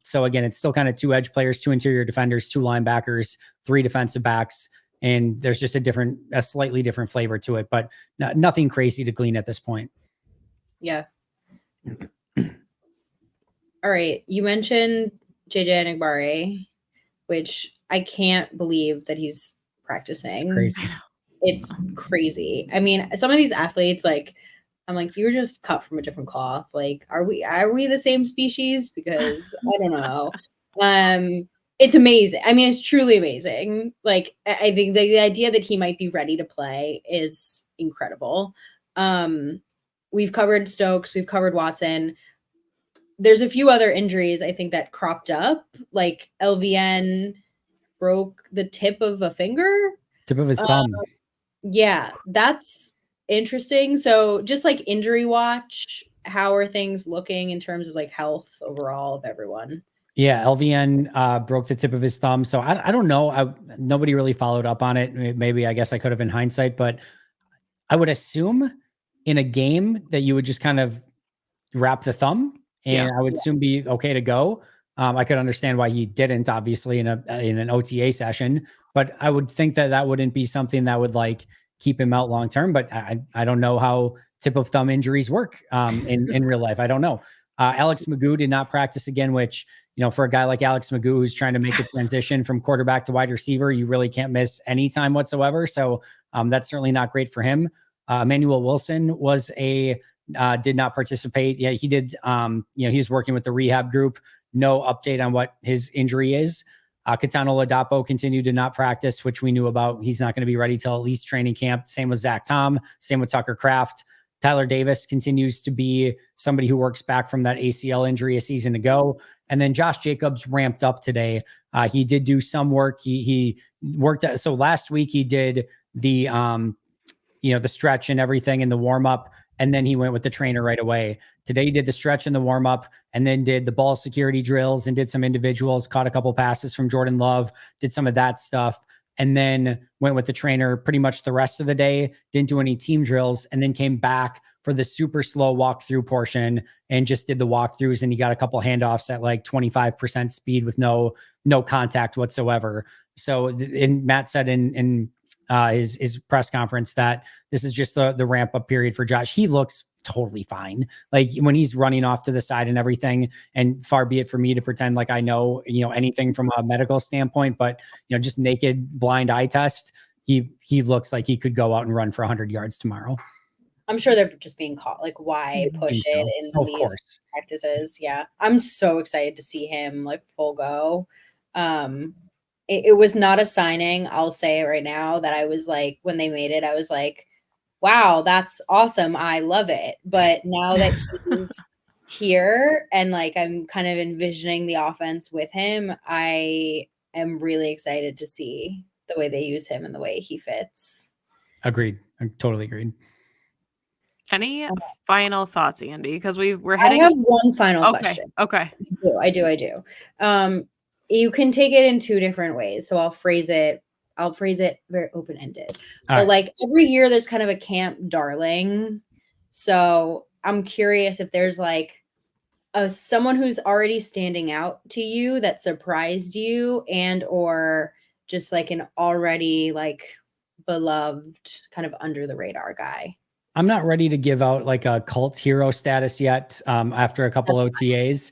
[SPEAKER 2] So again, it's still kind of 2 edge players, 2 interior defenders, 2 linebackers, 3 defensive backs. And there's just a slightly different flavor to it, but nothing crazy to glean at this point.
[SPEAKER 3] Yeah. All right. You mentioned JJ Enigbare, which I can't believe that he's practicing. It's crazy. I mean, some of these athletes, like, I'm like, you're just cut from a different cloth. Like, are we the same species? Because I don't know. It's amazing. I mean, it's truly amazing. Like, I think the idea that he might be ready to play is incredible. We've covered Stokes, we've covered Watson. There's a few other injuries I think that cropped up. Like LVN broke the tip of a finger.
[SPEAKER 2] Tip of his thumb.
[SPEAKER 3] Yeah, that's interesting. So just like injury watch, how are things looking in terms of like health overall of everyone?
[SPEAKER 2] Yeah, LVN broke the tip of his thumb. So I don't know. Nobody really followed up on it. Maybe I guess I could have in hindsight, but I would assume in a game that you would just kind of wrap the thumb, and I would soon be okay to go. I could understand why he didn't, obviously, in an OTA session, but I would think that wouldn't be something that would like keep him out long term. But I don't know how tip of thumb injuries work in real life. I don't know. Alex Magoo did not practice again, which, for a guy like Alex Magoo, who's trying to make a transition from quarterback to wide receiver, you really can't miss any time whatsoever. So that's certainly not great for him. Emmanuel Wilson did not participate. Yeah, he did. He was working with the rehab group. No update on what his injury is. Katano Ladapo continued to not practice, which we knew about. He's not going to be ready till at least training camp. Same with Zach Tom. Same with Tucker Kraft. Tyler Davis continues to be somebody who works back from that ACL injury a season ago. And then Josh Jacobs ramped up today. He did do some work. He worked. So last week he did the stretch and everything in the warm up. And then he went with the trainer right away. Today he did the stretch and the warm up, and then did the ball security drills and did some individuals, caught a couple passes from Jordan Love, did some of that stuff, and then went with the trainer pretty much the rest of the day, didn't do any team drills, and then came back for the super slow walkthrough portion and just did the walkthroughs. And he got a couple handoffs at like 25% speed with no contact whatsoever. So, and Matt said in his press conference that this is just the ramp up period for Josh. He looks totally fine. Like when he's running off to the side and everything, and far be it for me to pretend like I know, anything from a medical standpoint, but just naked blind eye test, he looks like he could go out and run for 100 yards tomorrow.
[SPEAKER 3] I'm sure they're just being caught. Like, why push it in these practices? Yeah. I'm so excited to see him like full go. It was not a signing, I'll say it right now, that I was like, when they made it, I was like, wow, that's awesome. I love it. But now that he's here and like I'm kind of envisioning the offense with him, I am really excited to see the way they use him and the way he fits.
[SPEAKER 2] Agreed. I totally agreed.
[SPEAKER 1] Any final thoughts, Andy? Because we're
[SPEAKER 3] I have one final question.
[SPEAKER 1] Okay.
[SPEAKER 3] I do. You can take it in two different ways. So I'll phrase it very open-ended. But like every year there's kind of a camp darling. So I'm curious if there's like someone who's already standing out to you that surprised you, and or just like an already like beloved kind of under the radar guy.
[SPEAKER 2] I'm not ready to give out like a cult hero status yet after a couple OTAs.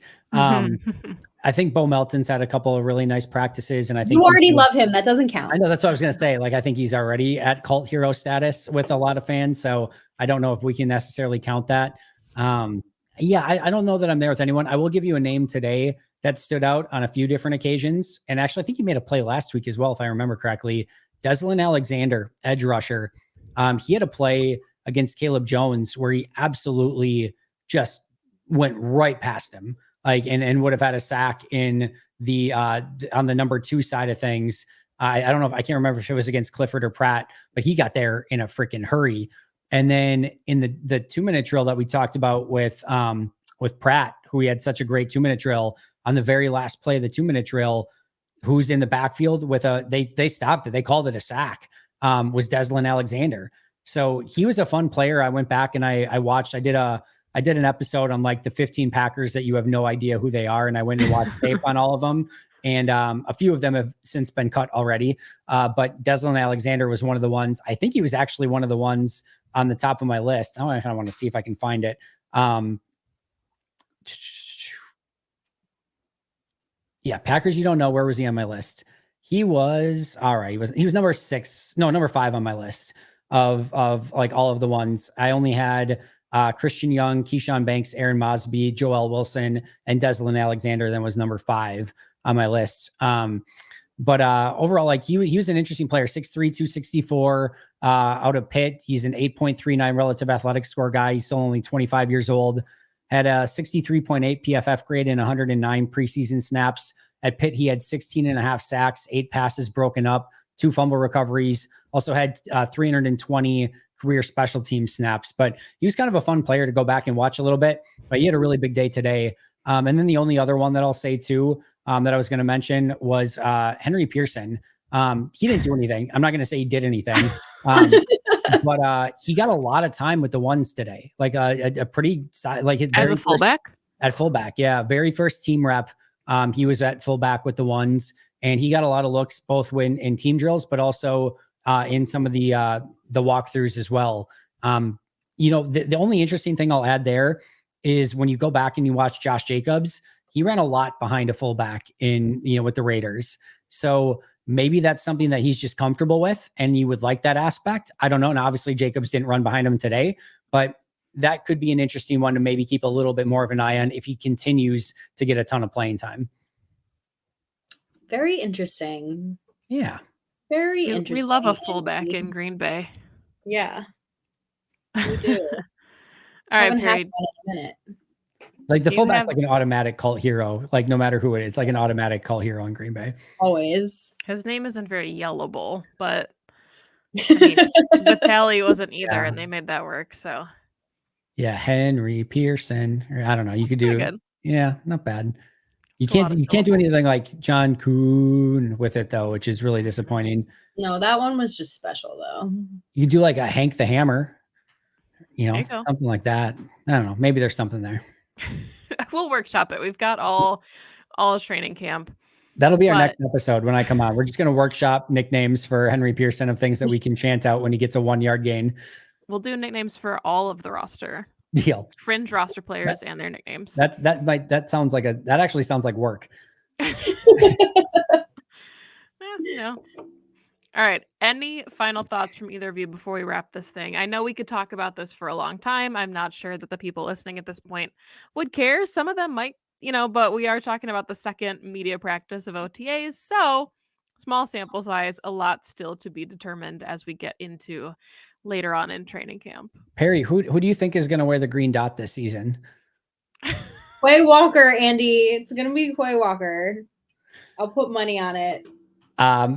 [SPEAKER 2] I think Bo Melton's had a couple of really nice practices, and I think
[SPEAKER 3] you already love him. That doesn't count.
[SPEAKER 2] I know, that's what I was going to say. Like, I think he's already at cult hero status with a lot of fans. So I don't know if we can necessarily count that. I don't know that I'm there with anyone. I will give you a name today that stood out on a few different occasions. And actually, I think he made a play last week as well, if I remember correctly. Deslin Alexander, edge rusher. He had a play against Caleb Jones where he absolutely just went right past him. Like, and would have had a sack in the on the number 2 side of things. I don't know if I can't remember if it was against Clifford or Pratt, but he got there in a freaking hurry. And then in the 2-minute drill that we talked about with Pratt, who he had such a great 2-minute drill, on the very last play of the 2-minute drill, who's in the backfield with they stopped it. They called it a sack, was Deslin Alexander. So he was a fun player. I went back and I watched, I did an episode on like the 15 Packers that you have no idea who they are. And I went and watched tape on all of them. And a few of them have since been cut already. But Deslin Alexander was one of the ones. I think he was actually one of the ones on the top of my list. I kind of want to see if I can find it. Packers, you don't know. Where was he on my list? He was, all right. He was number 5 on my list of like all of the ones. I only had Christian Young, Keyshawn Banks, Aaron Mosby, Joel Wilson, and Deslin Alexander then was number 5 on my list. But overall, like he was an interesting player, 6'3", 264 out of Pitt. He's an 8.39 relative athletic score guy. He's still only 25 years old. Had a 63.8 PFF grade in 109 preseason snaps. At Pitt, he had 16 and a half sacks, 8 passes broken up, 2 fumble recoveries. Also had 320 career special team snaps. But he was kind of a fun player to go back and watch a little bit. But he had a really big day today. And then the only other one that I'll say too, that I was going to mention was Henry Pearson. He didn't do anything. I'm not going to say he did anything. But he got a lot of time with the ones today, like a pretty like
[SPEAKER 1] as a fullback.
[SPEAKER 2] At fullback, yeah, very first team rep. He was at fullback with the ones, and he got a lot of looks both when in team drills, but also in some of the walkthroughs as well. The only interesting thing I'll add there is when you go back and you watch Josh Jacobs, he ran a lot behind a fullback with the Raiders. So maybe that's something that he's just comfortable with and you would like that aspect. I don't know. And obviously Jacobs didn't run behind him today, but that could be an interesting one to maybe keep a little bit more of an eye on if he continues to get a ton of playing time.
[SPEAKER 3] Very interesting.
[SPEAKER 2] Yeah.
[SPEAKER 3] Very interesting.
[SPEAKER 1] We love a fullback in Green Bay.
[SPEAKER 3] Yeah. We do.
[SPEAKER 1] All right,
[SPEAKER 3] Haven't had
[SPEAKER 1] Perry.
[SPEAKER 3] one in a minute.
[SPEAKER 2] Like the fullback's like an automatic cult hero. Like no matter who it is, it's like an automatic cult hero in Green Bay.
[SPEAKER 3] Always.
[SPEAKER 1] His name isn't very yellowable, but I mean, Vitali wasn't either, and they made that work. So
[SPEAKER 2] yeah, Henry Pearson, or I don't know. You could do
[SPEAKER 1] good.
[SPEAKER 2] Yeah, not bad. You
[SPEAKER 1] It's
[SPEAKER 2] can't do anything like John Kuhn with it though, which is really disappointing.
[SPEAKER 3] No, that one was just special though.
[SPEAKER 2] You could do like a Hank the Hammer,
[SPEAKER 1] go.
[SPEAKER 2] something like that. I don't know. Maybe there's something there.
[SPEAKER 1] We'll workshop it. We've got all training camp.
[SPEAKER 2] That'll be our next episode when I come on. We're just going to workshop nicknames for Henry Pearson of things that we can chant out when he gets a 1-yard gain.
[SPEAKER 1] We'll do nicknames for all of the roster.
[SPEAKER 2] Deal.
[SPEAKER 1] Fringe roster players and their nicknames.
[SPEAKER 2] That actually sounds like work.
[SPEAKER 1] All right. Any final thoughts from either of you before we wrap this thing? I know we could talk about this for a long time. I'm not sure that the people listening at this point would care. Some of them might, but we are talking about the second media practice of OTAs. So small sample size, a lot still to be determined as we get into later on in training camp.
[SPEAKER 2] Perry, who do you think is going to wear the green dot this season?
[SPEAKER 3] Quay Walker, Andy. It's going to be Quay Walker. I'll put money on it.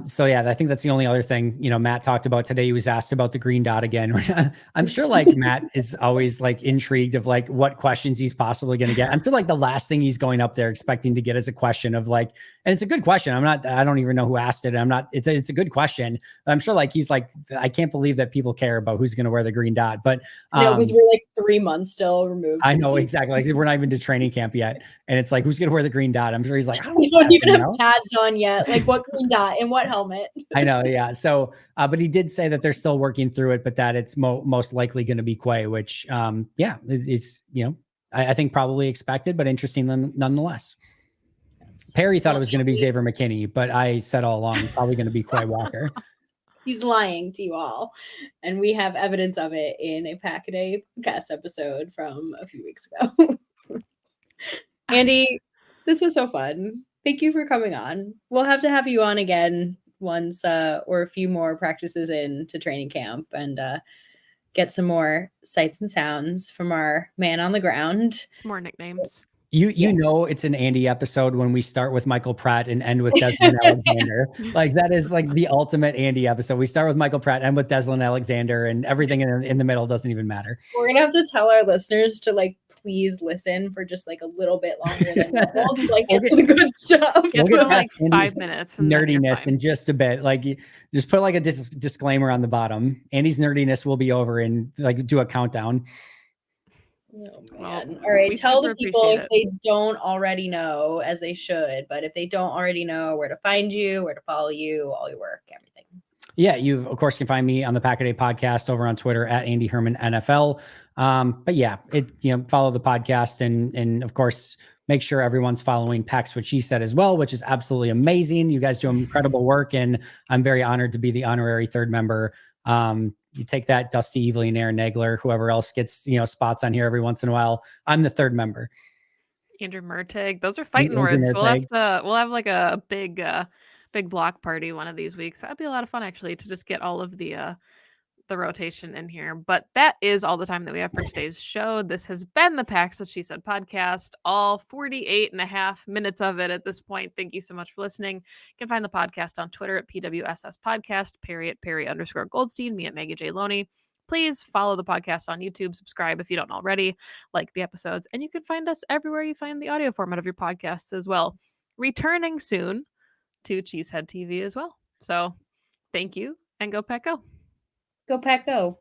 [SPEAKER 2] So yeah, I think that's the only other thing, Matt talked about today. He was asked about the green dot again. I'm sure like Matt is always like intrigued of like what questions he's possibly going to get. I'm sure like the last thing he's going up there expecting to get is a question of like, and it's a good question. I don't even know who asked it. It's a good question. But I'm sure like, he's like, I can't believe that people care about who's going to wear the green dot, but
[SPEAKER 3] because we're like 3 months still removed.
[SPEAKER 2] I know exactly. Like we're not even to training camp yet. And it's like, who's going to wear the green dot? I'm sure he's like,
[SPEAKER 3] we don't even have pads on yet. Like what green dot and what helmet?
[SPEAKER 2] I know. Yeah. So, but he did say that they're still working through it, but that it's most likely going to be Quay, which, it's, I think probably expected, but interesting nonetheless. Yes. Perry thought it was going to be Xavier McKinney, but I said all along, probably going to be Quay Walker.
[SPEAKER 3] He's lying to you all. And we have evidence of it in a Pack a Day podcast episode from a few weeks ago. Andy, this was so fun. Thank you for coming on. We'll have to have you on again once or a few more practices into training camp and get some more sights and sounds from our man on the ground.
[SPEAKER 1] Some more nicknames.
[SPEAKER 2] You know it's an Andy episode when we start with Michael Pratt and end with Desmond Alexander. Like that is like the ultimate Andy episode. We start with Michael Pratt, end with Desmond Alexander, and everything in the middle doesn't even matter.
[SPEAKER 3] We're gonna have to tell our listeners to like please listen for just like a little bit longer than normal to like get to the good stuff.
[SPEAKER 1] We'll get like 5 minutes. And
[SPEAKER 2] nerdiness in just a bit. Like just put like a disclaimer on the bottom. Andy's nerdiness will be over and like do a countdown.
[SPEAKER 3] Oh, man. Well, all right. Tell the people if they don't already know, as they should, but if they don't already know where to find you, where to follow you, all your work, everything.
[SPEAKER 2] Yeah, you of course can find me on the Pack a Day podcast over on Twitter at Andy Herman NFL. But yeah, follow the podcast and of course make sure everyone's following Pack's What She Said as well, which is absolutely amazing. You guys do incredible work, and I'm very honored to be the honorary third member. You take that, Dusty, Evelyn, Aaron Nagler, whoever else gets, spots on here every once in a while. I'm the third member.
[SPEAKER 1] Andrew Mertig. Those are fighting words. We'll have like a big block party one of these weeks. That'd be a lot of fun actually to just get all of the rotation in here. But that is all the time that we have for today's show. This has been the Pack's What She Said podcast, all 48 and a half minutes of it at this point. Thank you so much for listening. You can find the podcast on Twitter at PWSS Podcast, Perry at Perry_Goldstein, me at Maggie J. Loney. Please follow the podcast on YouTube, subscribe if you don't already, like the episodes, and you can find us everywhere you find the audio format of your podcasts as well. Returning soon to Cheesehead TV as well. So thank you, and go Pack Go.
[SPEAKER 3] Go Pack Go.